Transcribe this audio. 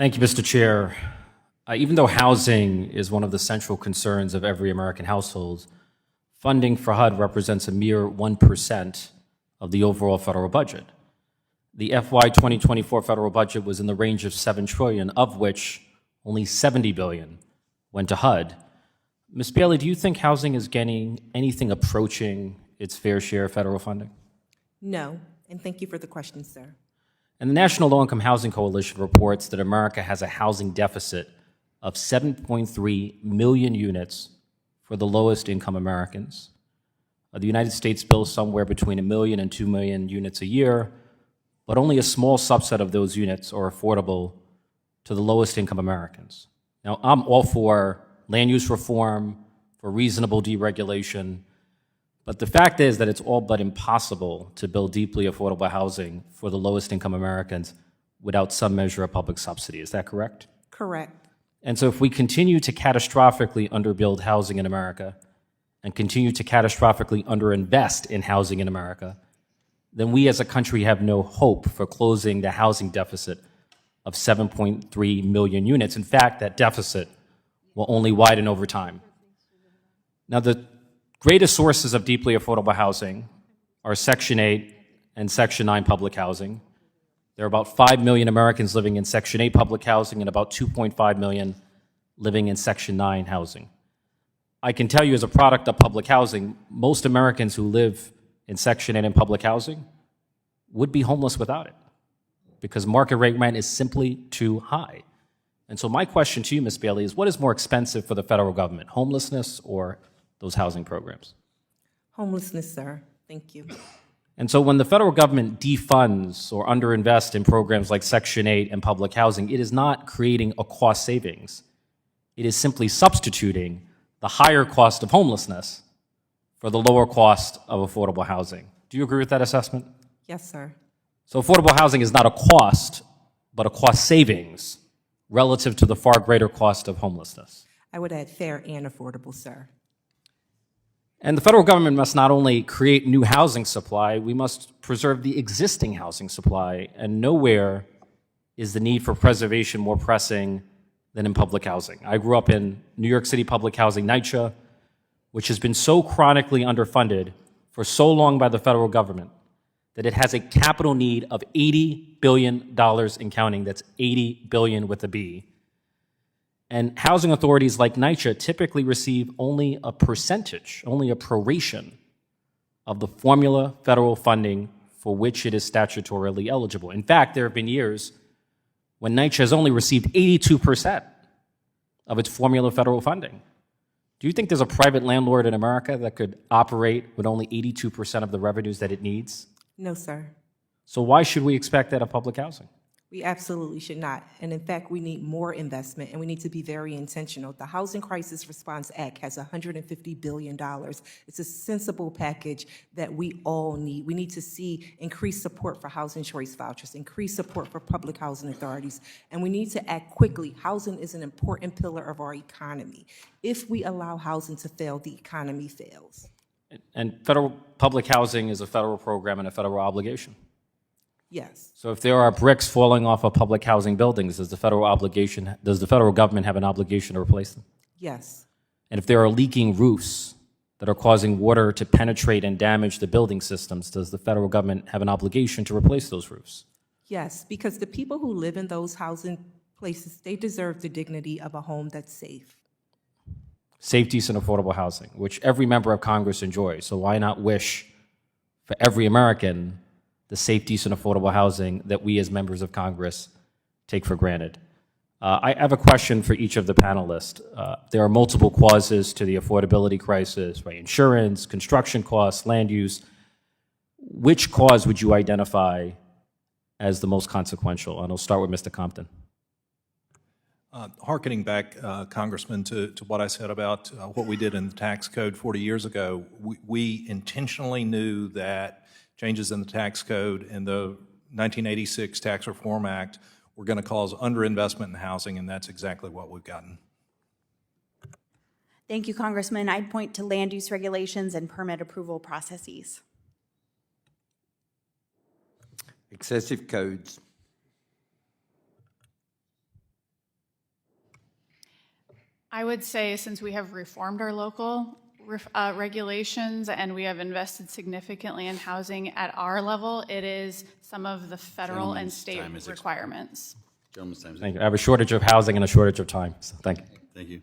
Thank you, Mr. Chair. Even though housing is one of the central concerns of every American household, funding for HUD represents a mere 1% of the overall federal budget. The FY 2024 federal budget was in the range of $7 trillion, of which only $70 billion went to HUD. Ms. Bailey, do you think housing is getting anything approaching its fair share of federal funding? No, and thank you for the question, sir. And the National Low-Income Housing Coalition reports that America has a housing deficit of 7.3 million units for the lowest income Americans. The United States builds somewhere between 1 million and 2 million units a year, but only a small subset of those units are affordable to the lowest income Americans. Now, I'm all for land use reform, for reasonable deregulation, but the fact is that it's all but impossible to build deeply affordable housing for the lowest income Americans without some measure of public subsidy. Is that correct? Correct. And so if we continue to catastrophically underbuild housing in America and continue to catastrophically underinvest in housing in America, then we as a country have no hope for closing the housing deficit of 7.3 million units. In fact, that deficit will only widen over time. Now, the greatest sources of deeply affordable housing are Section 8 and Section 9 public housing. There are about 5 million Americans living in Section 8 public housing and about 2.5 million living in Section 9 housing. I can tell you as a product of public housing, most Americans who live in Section 8 and public housing would be homeless without it because market rate rent is simply too high. And so my question to you, Ms. Bailey, is what is more expensive for the federal government, homelessness or those housing programs? Homelessness, sir. Thank you. And so when the federal government defunds or underinvests in programs like Section 8 and public housing, it is not creating a cost savings. It is simply substituting the higher cost of homelessness for the lower cost of affordable housing. Do you agree with that assessment? Yes, sir. So affordable housing is not a cost, but a cost savings relative to the far greater cost of homelessness. I would add fair and affordable, sir. And the federal government must not only create new housing supply, we must preserve the existing housing supply, and nowhere is the need for preservation more pressing than in public housing. I grew up in New York City public housing, NYCHA, which has been so chronically underfunded for so long by the federal government that it has a capital need of $80 billion in counting. That's 80 billion with a B. And housing authorities like NYCHA typically receive only a percentage, only a proration of the formula federal funding for which it is statutorily eligible. In fact, there have been years when NYCHA has only received 82% of its formula federal funding. Do you think there's a private landlord in America that could operate with only 82% of the revenues that it needs? No, sir. So why should we expect that of public housing? We absolutely should not. And in fact, we need more investment, and we need to be very intentional. The Housing Crisis Response Act has $150 billion. It's a sensible package that we all need. We need to see increased support for housing choice vouchers, increased support for public housing authorities, and we need to act quickly. Housing is an important pillar of our economy. If we allow housing to fail, the economy fails. And federal public housing is a federal program and a federal obligation. Yes. So if there are bricks falling off of public housing buildings, does the federal government have an obligation to replace them? Yes. And if there are leaking roofs that are causing water to penetrate and damage the building systems, does the federal government have an obligation to replace those roofs? Yes, because the people who live in those housing places, they deserve the dignity of a home that's safe. Safe, decent, affordable housing, which every member of Congress enjoys. So why not wish for every American the safe, decent, affordable housing that we as members of Congress take for granted? I have a question for each of the panelists. There are multiple causes to the affordability crisis, right? Insurance, construction costs, land use. Which cause would you identify as the most consequential? And I'll start with Mr. Compton. Harkening back, Congressman, to what I said about what we did in the tax code 40 years ago, we intentionally knew that changes in the tax code and the 1986 Tax Reform Act were going to cause underinvestment in housing, and that's exactly what we've gotten. Thank you, Congressman. I'd point to land use regulations and permit approval processes. Excessive codes. I would say since we have reformed our local regulations and we have invested significantly in housing at our level, it is some of the federal and Gentleman's state time is expired. requirements. Gentleman's time is Thank you. I have a shortage of housing and a shortage of time, so thank you. Thank you.